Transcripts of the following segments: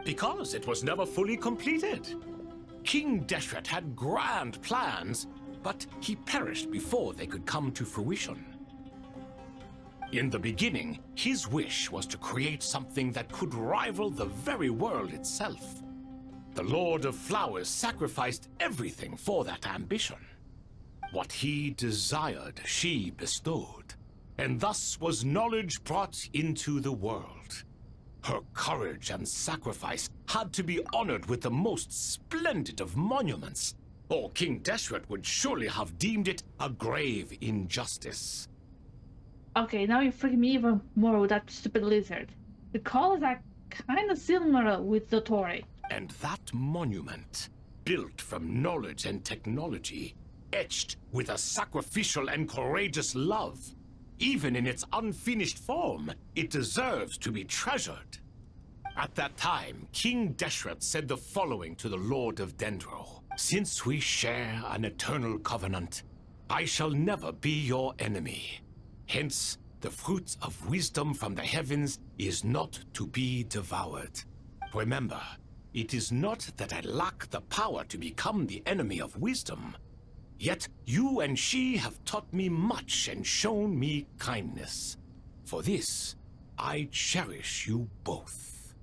Because it was never fully completed. King Deshret had grand plans, but he perished before they could come to fruition. In the beginning, his wish was to create something that could rival the very world itself. The Lord of Flowers sacrificed everything for that ambition. What he desired, she bestowed, and thus was knowledge brought into the world. Her courage and sacrifice had to be honored with the most splendid of monuments, or King Deshret would surely have deemed it a grave injustice. Okay, now you freak me even more with that stupid lizard. The colors are kind of similar with the Torii. And that monument, built from knowledge and technology, etched with a sacrificial and courageous love, even in its unfinished form, it deserves to be treasured. At that time, King Deshret said the following to the Lord of Dendro. Since we share an eternal covenant, I shall never be your enemy. Hence, the fruit of wisdom from the heavens is not to be devoured. Remember, it is not that I lack the power to become the enemy of wisdom. Yet you and she have taught me much and shown me kindness. For this, I cherish you both.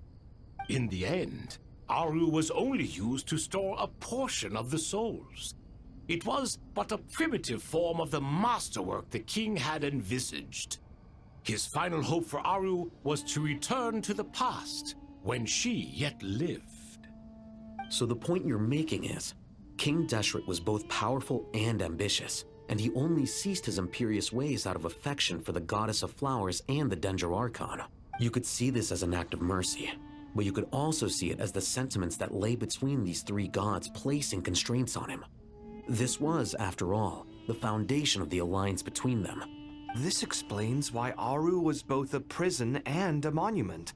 In the end, Aru was only used to store a portion of the souls. It was but a primitive form of the masterwork the king had envisaged. His final hope for Aru was to return to the past, when she yet lived. So the point you're making is, King Deshret was both powerful and ambitious, and he only ceased his imperious ways out of affection for the Goddess of Flowers and the Dendro Archon. You could see this as an act of mercy, but you could also see it as the sentiments that lay between these three gods placing constraints on him. This was, after all, the foundation of the alliance between them. This explains why Aru was both a prison and a monument,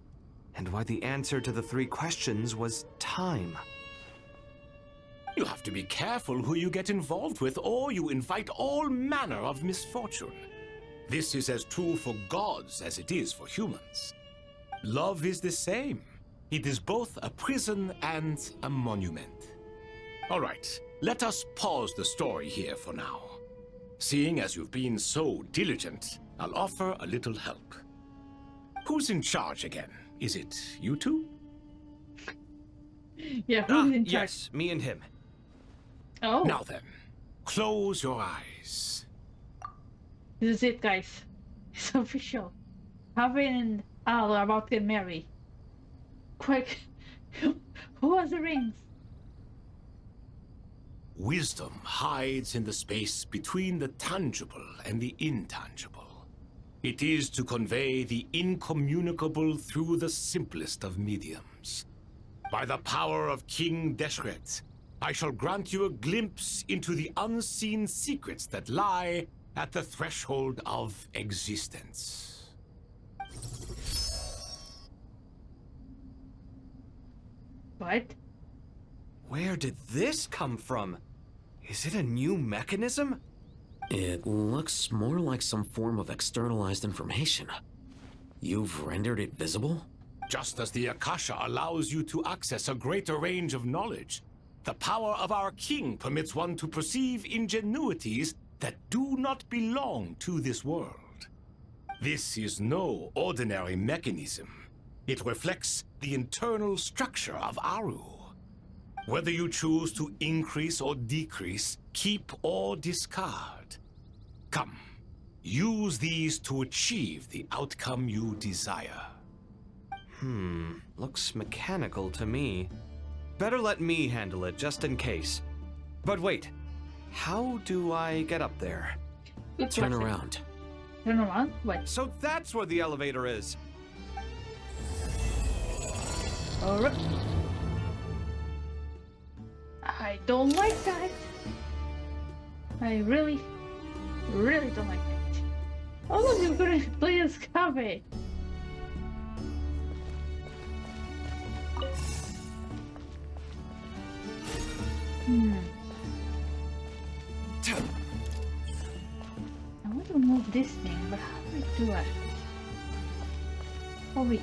and why the answer to the three questions was time. You have to be careful who you get involved with, or you invite all manner of misfortune. This is as true for gods as it is for humans. Love is the same. It is both a prison and a monument. All right. Let us pause the story here for now. Seeing as you've been so diligent, I'll offer a little help. Who's in charge again? Is it you two? Yeah, who's in charge? Yes, me and him. Oh, Now then, close your eyes. this is it, guys. It's official. Harvey and Al are about to get married. Quick, who has the rings? Wisdom hides in the space between the tangible and the intangible. It is to convey the incommunicable through the simplest of mediums. By the power of King Deshret, I shall grant you a glimpse into the unseen secrets that lie at the threshold of existence. What? Where did this come from? Is it a new mechanism? It looks more like some form of externalized information. You've rendered it visible? Just as the Akasha allows you to access a greater range of knowledge, the power of our king permits one to perceive ingenuities that do not belong to this world. This is no ordinary mechanism. It reflects the internal structure of Aru. Whether you choose to increase or decrease, keep or discard. Come, use these to achieve the outcome you desire. Looks mechanical to me. Better let me handle it just in case. But wait, how do I get up there? Good Turn question. around. Turn around? What? So that's where the elevator is. Alright. I don't like that. I really don't like that. Oh look, you're gonna play as Cafe. I want to move this thing, but how do I do it? Oh wait.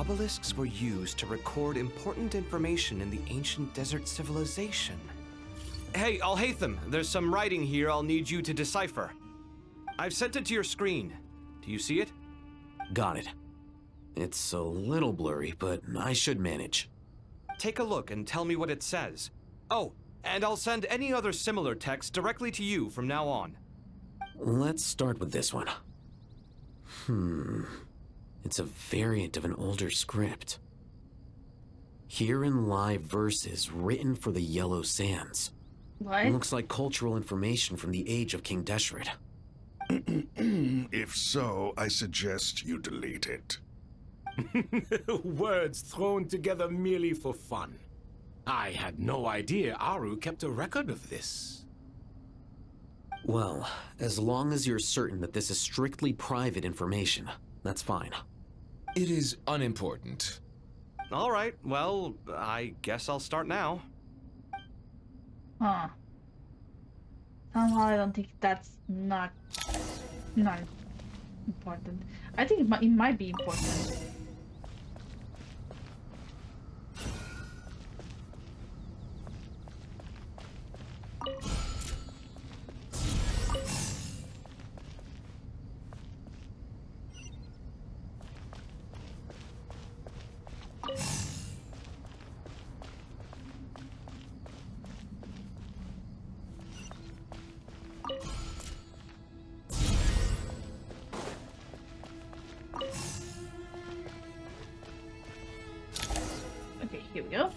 obelisks were used to record important information in the ancient desert civilization. Hey, Al-Haytham, there's some writing here I'll need you to decipher. I've sent it to your screen. Do you see it? Got it. It's a little blurry, but I should manage. Take a look and tell me what it says. Oh, and I'll send any other similar text directly to you from now on. Let's start with this one. It's a variant of an older script. Herein lie verses written for the Yellow Sands. What? Looks like cultural information from the age of King Deshret. If so, I suggest you delete it. Words thrown together merely for fun. I had no idea Aru kept a record of this. Well, as long as you're certain that this is strictly private information, that's fine. It is unimportant. All right, well, I guess I'll start now. Huh. Somehow I don't think that's not important. I think it might be important. Okay, here we go.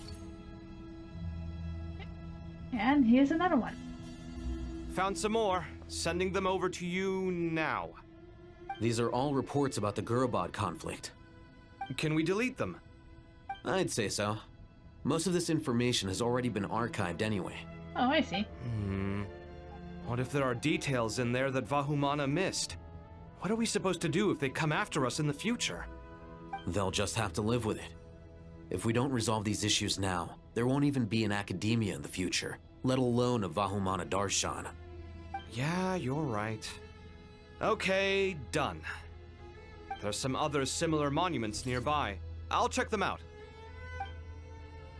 And here's another one. Found some more. Sending them over to you now. These are all reports about the Gurubad conflict. Can we delete them? I'd say so. Most of this information has already been archived anyway. Oh, I see. What if there are details in there that Vahumana missed? What are we supposed to do if they come after us in the future? They'll just have to live with it. If we don't resolve these issues now, there won't even be an academia in the future, let alone a Vahumana Darshan. Yeah, you're right. Okay, done. There's some other similar monuments nearby. I'll check them out.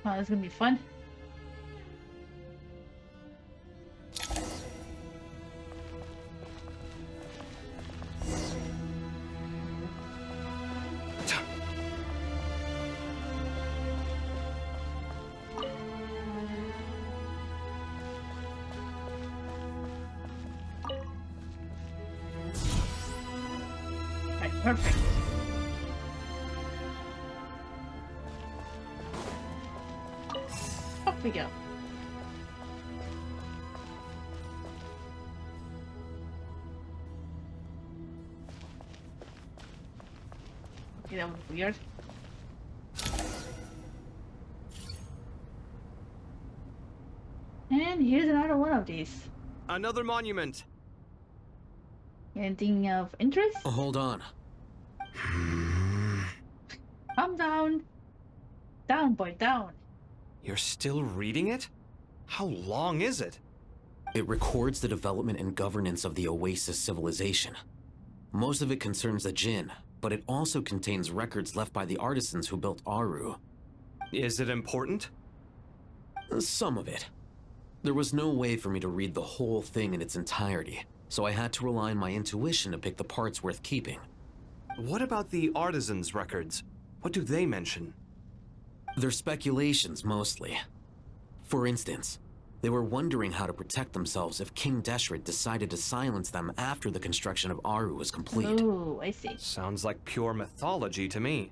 Oh, this is gonna be fun. Right, perfect. Off we go. Okay, that was weird. And here's another one of these. Another monument. Anything of interest? Hold on. Calm down. Down, boy, down. You're still reading it? How long is it? It records the development and governance of the Oasis civilization. Most of it concerns the Jinn, but it also contains records left by the artisans who built Aru. Is it important? Some of it. There was no way for me to read the whole thing in its entirety, so I had to rely on my intuition to pick the parts worth keeping. What about the artisans' records? What do they mention? They're speculations, mostly. For instance, they were wondering how to protect themselves if King Deshret decided to silence them after the construction of Aru was complete. Oh, I see. Sounds like pure mythology to me.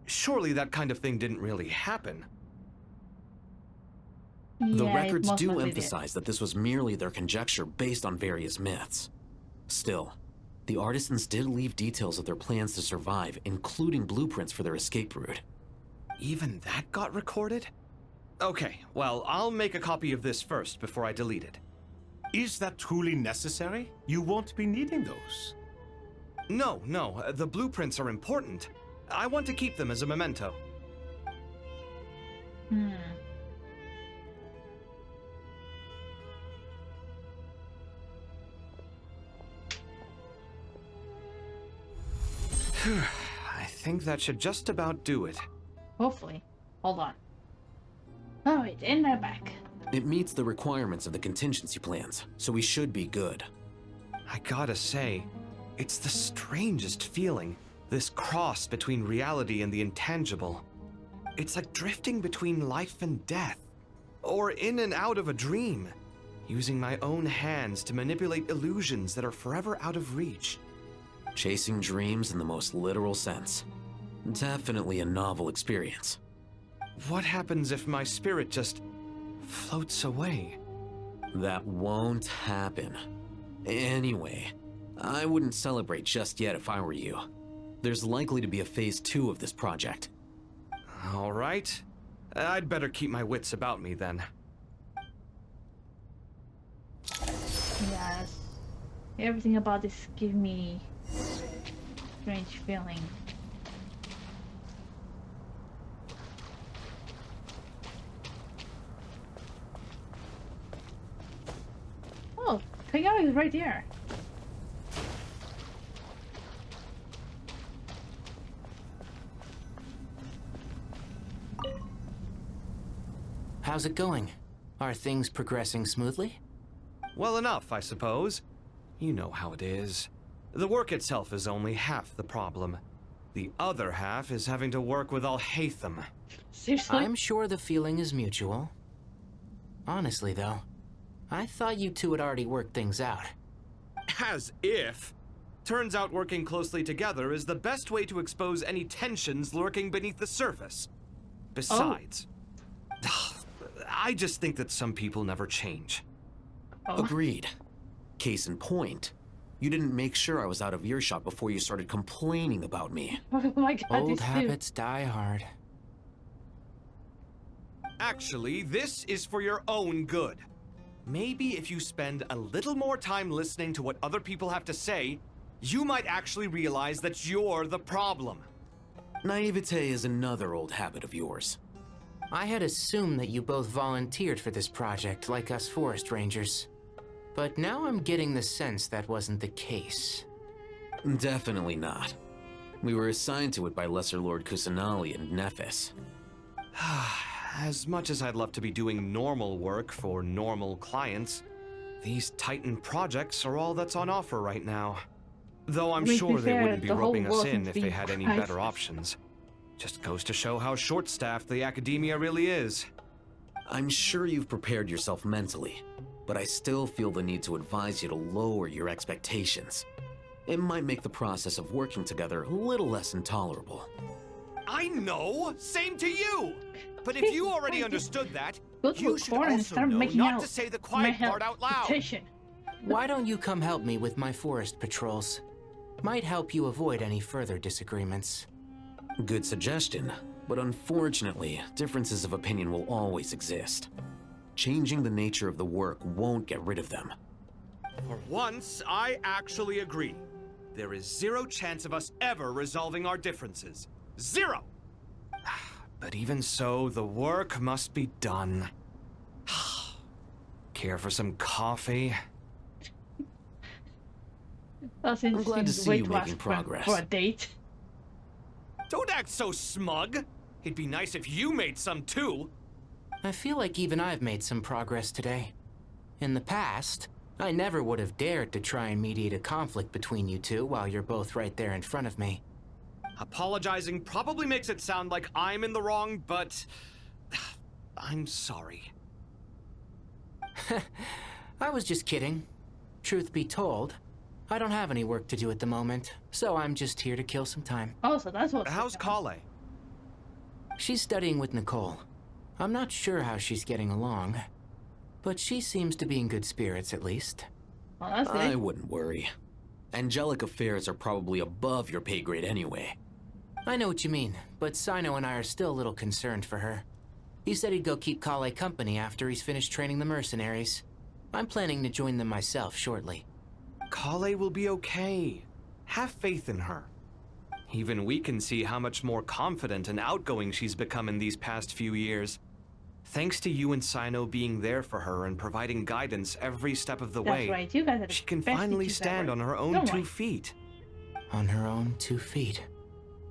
Surely that kind of thing didn't really happen. The Yeah, it records most do likely emphasize that this was merely their conjecture based on various myths. Still, the artisans did leave details of their plans to survive, including blueprints for their escape route. Even that got recorded? Okay, well, I'll make a copy of this first before I delete it. Is that truly necessary? You won't be needing those. No, the blueprints are important. I want to keep them as a memento. Hmm. I think that should just about do it. Hopefully. Hold on. Alright, in my back. It meets the requirements of the contingency plans, so we should be good. I gotta say, it's the strangest feeling, this cross between reality and the intangible. It's like drifting between life and death, or in and out of a dream, using my own hands to manipulate illusions that are forever out of reach. Chasing dreams in the most literal sense. Definitely a novel experience. What happens if my spirit just floats away? That won't happen. Anyway, I wouldn't celebrate just yet if I were you. There's likely to be a phase 2 of this project. All right. I'd better keep my wits about me then. Yes. Everything about this gives me strange feeling. Oh, Kagami is right there. How's it going? Are things progressing smoothly? Well enough, I suppose. You know how it is. The work itself is only half the problem. The other half is having to work with Alhaitham. Seriously? I'm sure the feeling is mutual. Honestly, though, I thought you two had already worked things out. As if! Turns out working closely together is the best way to expose any tensions lurking beneath the surface. Besides, I just think that some people never change. Oh. Agreed. Case in point, you didn't make sure I was out of earshot before you started complaining about me. Oh my god, Old these two. habits die hard. Actually, this is for your own good. Maybe if you spend a little more time listening to what other people have to say, you might actually realize that you're the problem. Naivete is another old habit of yours. I had assumed that you both volunteered for this project like us forest rangers. But now I'm getting the sense that wasn't the case. Definitely not. We were assigned to it by Lesser Lord Kusanali and Nephis. As much as I'd love to be doing normal work for normal clients, these Titan projects are all that's on offer right now. Though I'm To be sure they fair, wouldn't be the whole roping us world in seems if to they be had any priceless. better options. Just goes to show how short-staffed the academia really is. I'm sure you've prepared yourself mentally, but I still feel the need to advise you to lower your expectations. It might make the process of working together a little less intolerable. I know! Same to you! But if you already understood that, Go to you a should corner and also start know making not out to say the my quiet part out loud. petition. Why don't you come help me with my forest patrols? Might help you avoid any further disagreements. Good suggestion, but unfortunately, differences of opinion will always exist. Changing the nature of the work won't get rid of them. For once, I actually agree. There is zero chance of us ever resolving our differences. Zero! But even so, the work must be done. Care for some coffee? That I'm glad to seems see way you too making fast progress. for a date. Don't act so smug! It'd be nice if you made some too! I feel like even I've made some progress today. In the past, I never would have dared to try and mediate a conflict between you two while you're both right there in front of me. Apologizing probably makes it sound like I'm in the wrong, but I'm sorry. I was just kidding. Truth be told, I don't have any work to do at the moment, so I'm just here to kill some time. Oh, so that's what. How's Kale? She's studying with Nicole. I'm not sure how she's getting along, but she seems to be in good spirits at least. Oh, that's good. I wouldn't worry. Angelic affairs are probably above your pay grade anyway. I know what you mean, but Sino and I are still a little concerned for her. He said he'd go keep Kale company after he's finished training the mercenaries. I'm planning to join them myself shortly. Kale will be okay. Have faith in her. Even we can see how much more confident and outgoing she's become in these past few years. Thanks to you and Sino being there for her and providing guidance every step of the That's way, right. You guys are the she can best finally teachers stand ever. on her own Don't 2 worry. feet. On her own 2 feet.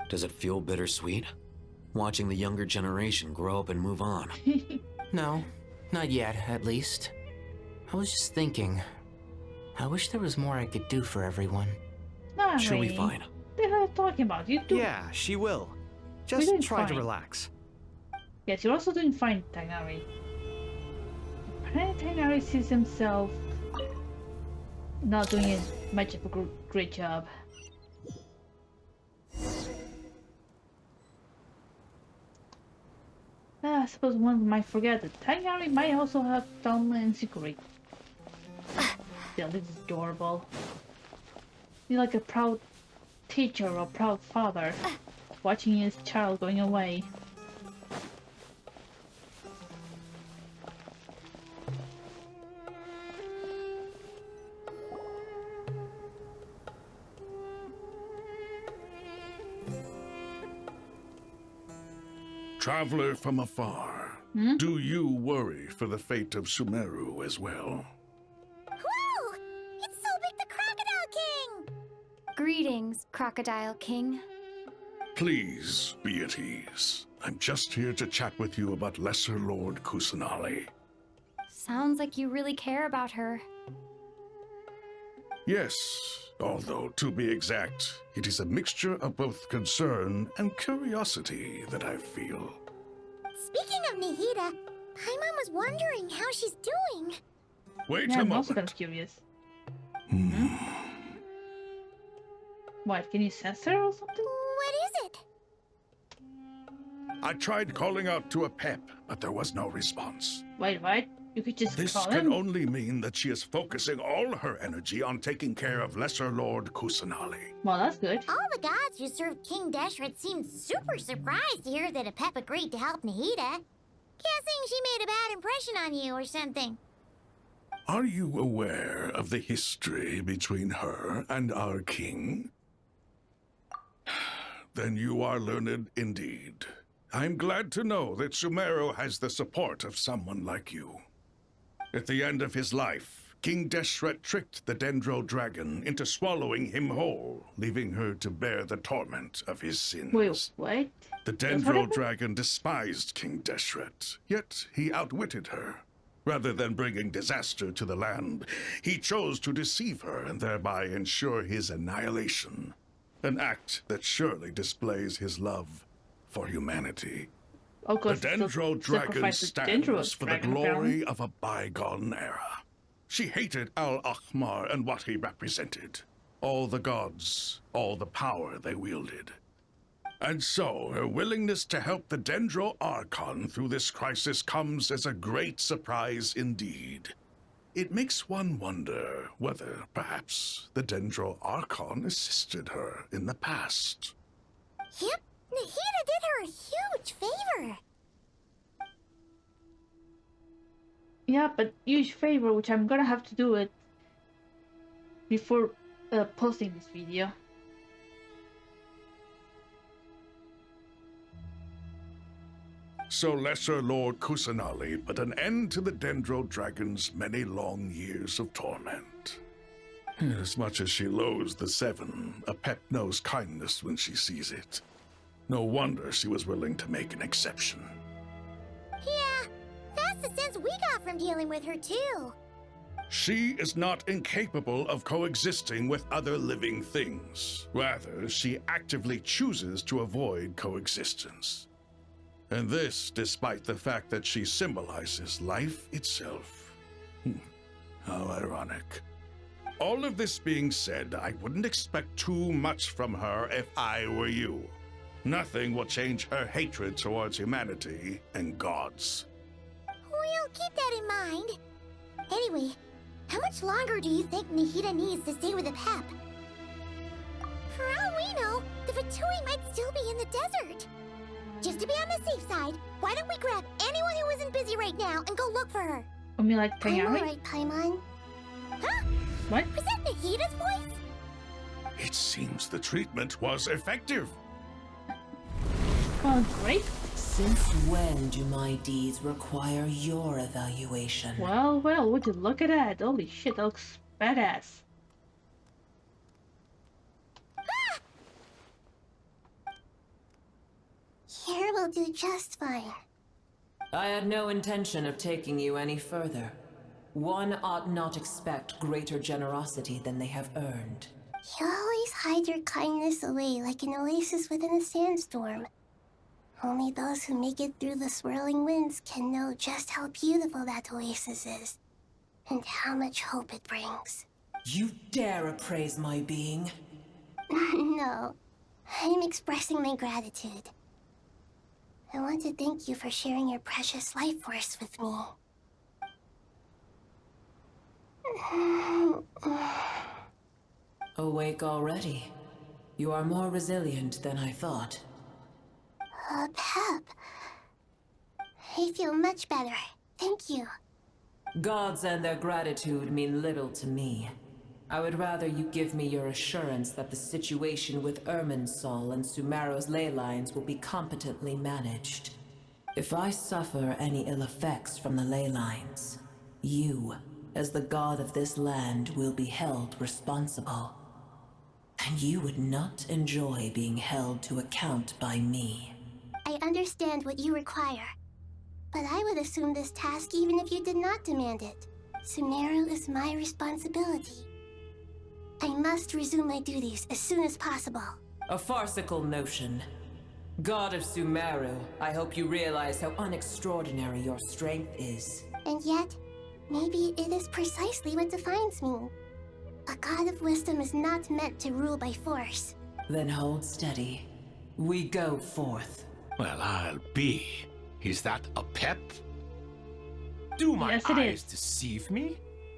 Does it feel bittersweet? Watching the younger generation grow up and move on. No, not yet, at least. I was just thinking, I wish there was more I could do for everyone. Not She'll be really. fine. What the hell are you talking about? You do. Yeah, she will. Just doing try to fine. relax. Yes, you're also doing fine, Tainari. Apparently, Tainari sees himself not doing as much of a great job. I suppose one might forget that Tainari might also have dumb and secret. Still, this is adorable. You're like a proud teacher or proud father watching his child going away. Traveler from afar, do you worry for the fate of Sumeru as well? Whoa! It's Sobek the Crocodile King! Greetings, Crocodile King. Please be at ease. I'm just here to chat with you about Lesser Lord Kusanali. Sounds like you really care about her. Yes, although to be exact, it is a mixture of both concern and curiosity that I feel. Speaking of Nihida, Paimon was wondering how she's doing. Wait Yeah, a I'm also kind moment. of curious. What, can you sense her or something? What is it? I tried calling out to a pep, but there was no response. Wait, what? You could just This call can him? only mean that she is focusing all her energy on taking care of Lesser Lord Kusanali. Well, that's good. All the gods who served King Deshret seemed super surprised to hear that a pep agreed to help Nihida. Guessing she made a bad impression on you or something. Are you aware of the history between her and our king? Then you are learned indeed. I'm glad to know that Sumeru has the support of someone like you. At the end of his life, King Deshret tricked the Dendro Dragon into swallowing him whole, leaving her to bear the torment of his sins. Wait, what? The That's what Dendro happened? Dragon despised King Deshret, yet he outwitted her. Rather than bringing disaster to the land, he chose to deceive her and thereby ensure his annihilation. An act that surely displays his love for humanity. Oh, The 'cause Dendro Dragon sacrifice the stands Dendro for the Dragon, glory apparently. of a bygone era. She hated Al-Akhmar and what he represented. All the gods, all the power they wielded. And so, her willingness to help the Dendro Archon through this crisis comes as a great surprise indeed. It makes one wonder whether, perhaps, the Dendro Archon assisted her in the past. Yep, Nihida did her a huge favor. Yeah, but huge favor, which I'm gonna have to do it before posting this video. So Lesser Lord Kusanali put an end to the Dendro Dragon's many long years of torment. As much as she loathes the Seven, a pep knows kindness when she sees it. No wonder she was willing to make an exception. Yeah, that's the sense we got from dealing with her too. She is not incapable of coexisting with other living things. Rather, she actively chooses to avoid coexistence. And this despite the fact that she symbolizes life itself. How ironic. All of this being said, I wouldn't expect too much from her if I were you. Nothing will change her hatred towards humanity and gods. We'll keep that in mind. Anyway, how much longer do you think Nihida needs to stay with the pep? For all we know, the Fatui might still be in the desert. Just to be on the safe side, why don't we grab anyone who isn't busy right now and go look for her? I mean, like, I'm Tainari? alright, Paimon. Huh? What? Was that Nahida's voice? It seems the treatment was effective. Well, great. Since when do my deeds require your evaluation? Well, would you look at that? Holy shit, that looks badass. Here will do just fine. I had no intention of taking you any further. One ought not expect greater generosity than they have earned. You always hide your kindness away like an oasis within a sandstorm. Only those who make it through the swirling winds can know just how beautiful that oasis is, and how much hope it brings. You dare appraise my being? No, I'm expressing my gratitude. I want to thank you for sharing your precious life force with me. Awake already. You are more resilient than I thought. Pep. I feel much better. Thank you. Gods and their gratitude mean little to me. I would rather you give me your assurance that the situation with Irminsul and Sumeru's ley lines will be competently managed. If I suffer any ill effects from the ley lines, you, as the god of this land, will be held responsible. And you would not enjoy being held to account by me. I understand what you require, but I would assume this task even if you did not demand it. Sumeru is my responsibility. I must resume my duties as soon as possible. A farcical notion. God of Sumeru, I hope you realize how unextraordinary your strength is. And yet, maybe it is precisely what defines me. A god of wisdom is not meant to rule by force. Then hold steady. We go forth. Well, I'll be. Is that a pep? Do my Yes, it eyes is. deceive me?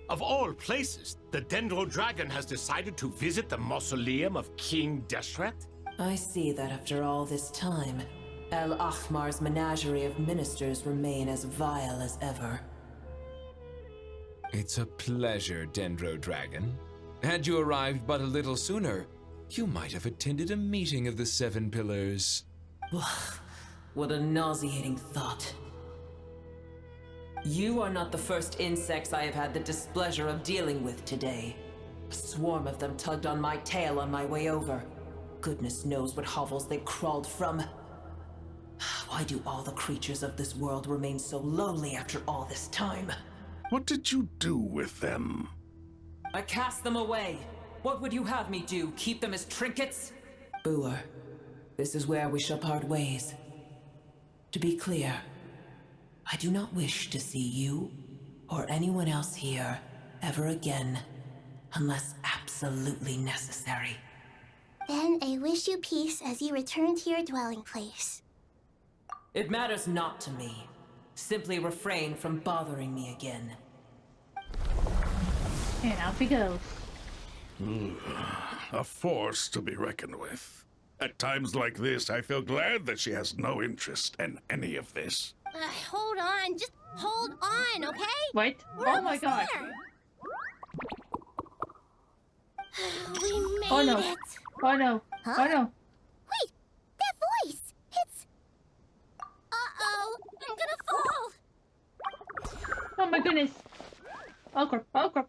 Of all places, the Dendro Dragon has decided to visit the mausoleum of King Deshret? I see that after all this time, El Ahmar's menagerie of ministers remain as vile as ever. It's a pleasure, Dendro Dragon. Had you arrived but a little sooner, you might have attended a meeting of the Seven Pillars. What a nauseating thought. You are not the first insects I have had the displeasure of dealing with today. A swarm of them tugged on my tail on my way over. Goodness knows what hovels they crawled from. Why do all the creatures of this world remain so lowly after all this time? What did you do with them? I cast them away. What would you have me do? Keep them as trinkets? Boer, this is where we shall part ways. To be clear, I do not wish to see you or anyone else here ever again, unless absolutely necessary. Then I wish you peace as you return to your dwelling place. It matters not to me. Simply refrain from bothering me again. And off he goes. A force to be reckoned with. At times like this, I feel glad that she has no interest in any of this. Hold on, just hold on, okay? Wait. We're Oh my almost god. there. We made Oh no. it. Oh no. Huh? Oh no. Wait, that voice! It's... Uh-oh, I'm gonna fall! Oh my goodness. Oh crap. Oh crap.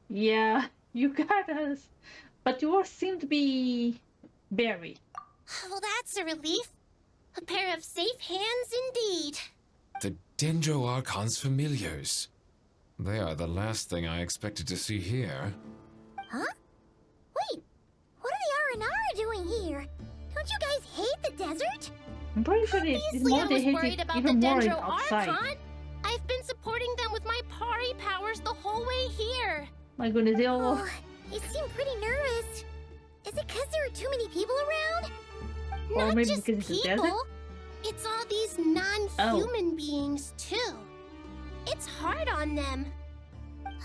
Yeah, you got us. But yours seem to be buried. Well, that's a relief. A pair of safe hands indeed. The Dendro Archon's familiars. They are the last thing I expected to see here. Huh? Wait, what are the R&R doing here? Don't you guys hate the desert? I'm pretty sure it's Obviously, more I they was hate worried it about the even more Dendro outside. Archon. I've been supporting them with my Pari powers the whole way here. My goodness, they all... Oh, you seem pretty nervous. Is it because there are too many people around? Or Not maybe just because it's a people. desert? It's all these non-human beings, too. It's hard on them.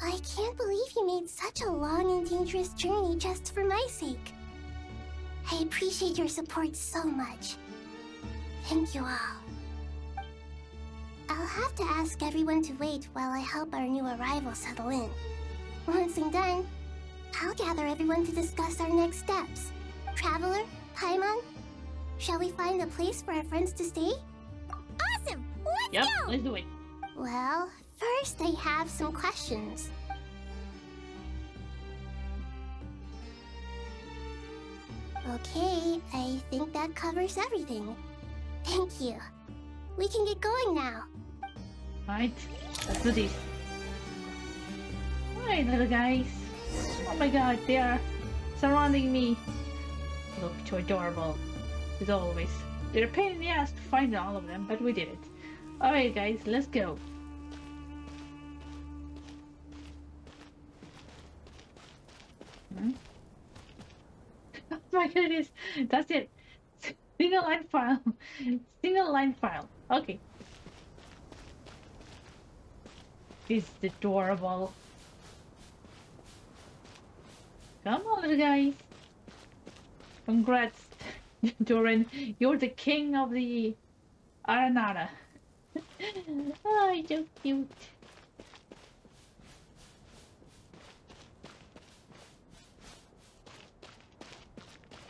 I can't believe you made such a long and dangerous journey just for my sake. I appreciate your support so much. Thank you all. I'll have to ask everyone to wait while I help our new arrival settle in. Once I'm done, I'll gather everyone to discuss our next steps. Traveler, Paimon, shall we find a place for our friends to stay? Awesome! Let's Yep, go! let's do it. Well, first I have some questions. Okay, I think that covers everything. Thank you. We can get going now. Right, let's do this. Alright, little guys. Oh my god, they are surrounding me. Look, so adorable. As always. They're a pain in the ass to find all of them, but we did it. Alright guys, let's go. Oh my goodness, that's it. Single line file. Single line file. Okay. This is adorable. Come on, little guys. Congrats, Doran. You're the king of the Aranara. Oh, you're so cute.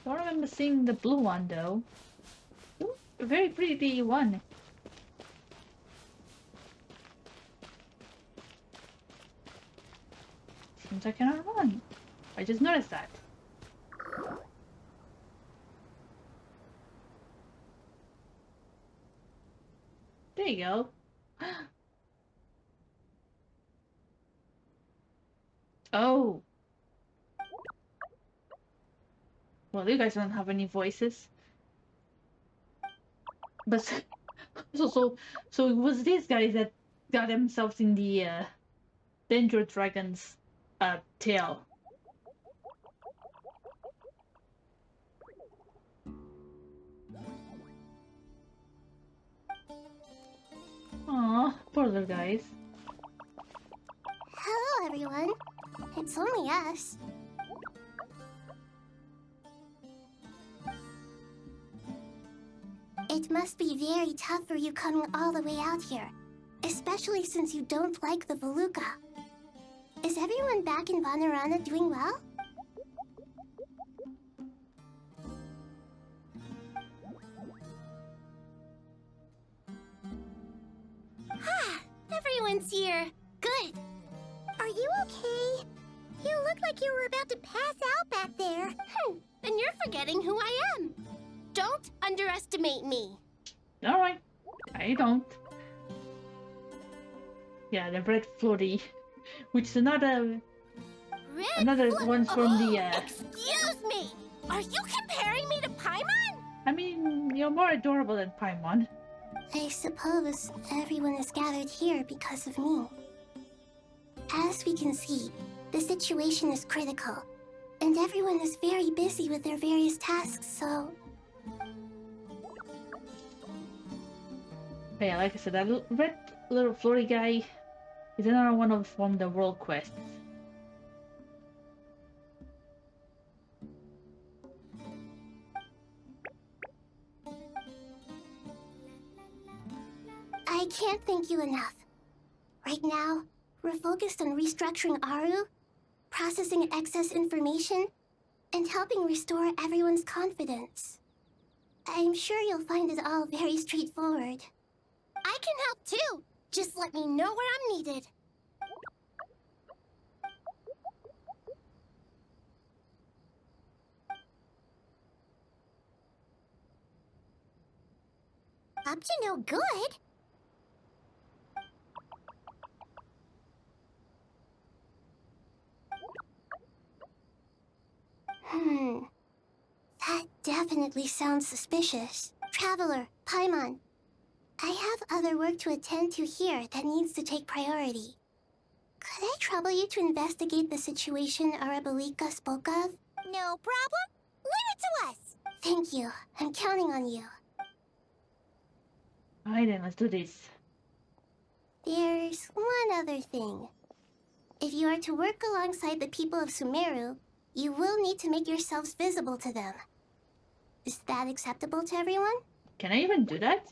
Don't remember seeing the blue one though. Ooh, a very pretty one. Seems I cannot run. I just noticed that. There you go. Oh. Well, you guys don't have any voices. But so it was these guys that got themselves in the Danger Dragon's tail. Aw, poor little guys. Hello, everyone. It's only us. It must be very tough for you coming all the way out here, especially since you don't like the Veluca. Is everyone back in Vanarana doing well? Everyone's here. Good. Are you okay? You look like you were about to pass out back there. And you're forgetting who I am. Don't underestimate me. Alright, I don't. Yeah, the red floaty, which is another one's from the Excuse me! Are you comparing me to Paimon? I mean, you're more adorable than Paimon. I suppose everyone is gathered here because of me. As we can see, the situation is critical, and everyone is very busy with their various tasks, so... Yeah, like I said, that red little floaty guy is another one from the world quests. I can't thank you enough. Right now, we're focused on restructuring Aru, processing excess information, and helping restore everyone's confidence. I'm sure you'll find it all very straightforward. I can help too. Just let me know where I'm needed. Up to no good? That definitely sounds suspicious. Traveler, Paimon, I have other work to attend to here that needs to take priority. Could I trouble you to investigate the situation Arabalika spoke of? No problem. Leave it to us. Thank you. I'm counting on you. Alright then, let's do this. There's one other thing. If you are to work alongside the people of Sumeru, you will need to make yourselves visible to them. Is that acceptable to everyone? Can I even do that?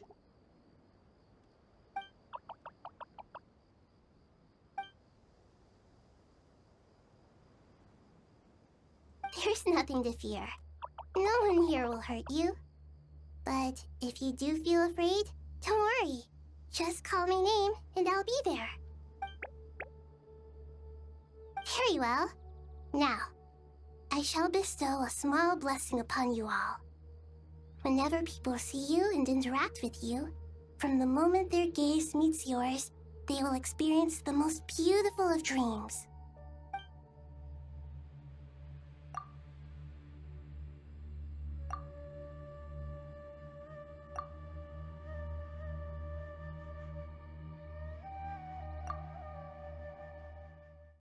There's nothing to fear. No one here will hurt you. But if you do feel afraid, don't worry. Just call my name and I'll be there. Very well. Now, I shall bestow a small blessing upon you all. Whenever people see you and interact with you, from the moment their gaze meets yours, they will experience the most beautiful of dreams.